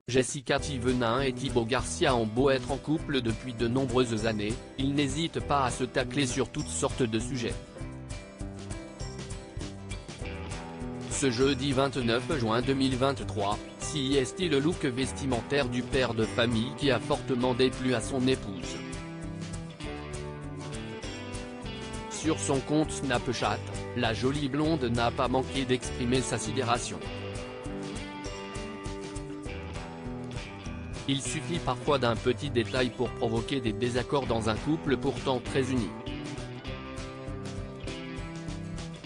Jessica Thivenin et Thibaut Garcia ont beau être en couple depuis de nombreuses années, ils n'hésitent pas à se tacler sur toutes sortes de sujets. Ce jeudi 29 juin 2023, si est-il le look vestimentaire du père de famille qui a fortement déplu à son épouse. Sur son compte Snapchat, la jolie blonde n'a pas manqué d'exprimer sa sidération. Il suffit parfois d'un petit détail pour provoquer des désaccords dans un couple pourtant très uni.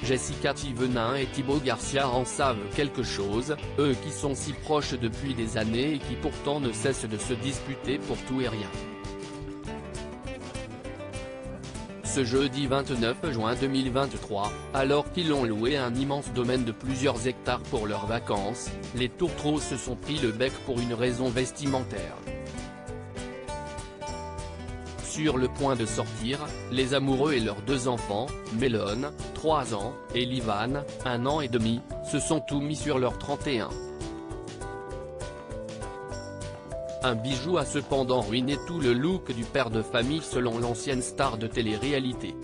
Jessica Thivenin et Thibaut Garcia en savent quelque chose, eux qui sont si proches depuis des années et qui pourtant ne cessent de se disputer pour tout et rien. Ce jeudi 29 juin 2023, alors qu'ils ont loué un immense domaine de plusieurs hectares pour leurs vacances, les tourtereaux se sont pris le bec pour une raison vestimentaire. Sur le point de sortir, les amoureux et leurs deux enfants, Mélone, 3 ans, et Livan, 1 an et demi, se sont tout mis sur leur 31. Un bijou a cependant ruiné tout le look du père de famille selon l'ancienne star de télé-réalité.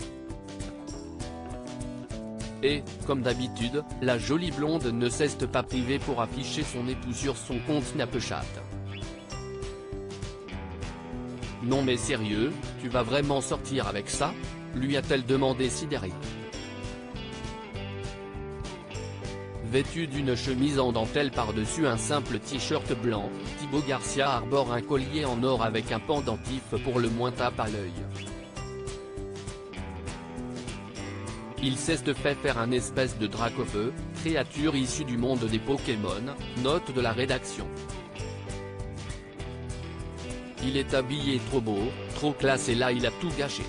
Et, comme d'habitude, la jolie blonde ne s'est pas privée pour afficher son époux sur son compte Snapchat. Non mais sérieux, tu vas vraiment sortir avec ça ? Lui a-t-elle demandé sidérée. Vêtu d'une chemise en dentelle par-dessus un simple t-shirt blanc, Thibaut Garcia arbore un collier en or avec un pendentif pour le moins tape à l'œil. Il s'est fait faire un espèce de Dracofeu, créature issue du monde des Pokémon, note de la rédaction. Il est habillé trop beau, trop classe et là il a tout gâché.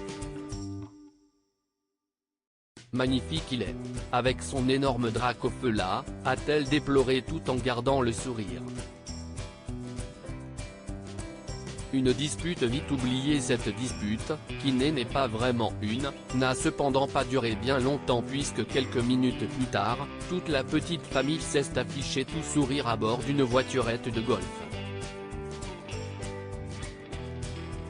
Magnifique il est. Avec son énorme Dracofeu là, a-t-elle déploré tout en gardant le sourire. Une dispute vite oubliée. Cette dispute, qui n'est pas vraiment une, n'a cependant pas duré bien longtemps puisque quelques minutes plus tard, toute la petite famille s'est affichée tout sourire à bord d'une voiturette de golf.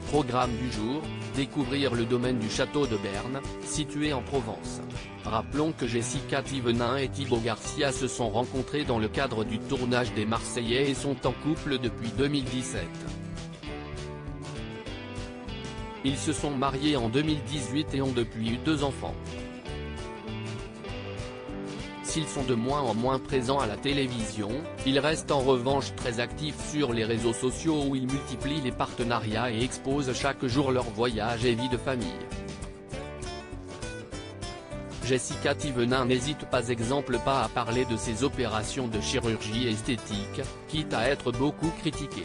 Programme du jour, découvrir le domaine du château de Berne, situé en Provence. Rappelons que Jessica Thivenin et Thibaut Garcia se sont rencontrés dans le cadre du tournage des Marseillais et sont en couple depuis 2017. Ils se sont mariés en 2018 et ont depuis eu 2 enfants. S'ils sont de moins en moins présents à la télévision, ils restent en revanche très actifs sur les réseaux sociaux où ils multiplient les partenariats et exposent chaque jour leurs voyages et vie de famille. Jessica Thivenin n'hésite pas à parler de ses opérations de chirurgie esthétique, quitte à être beaucoup critiquée.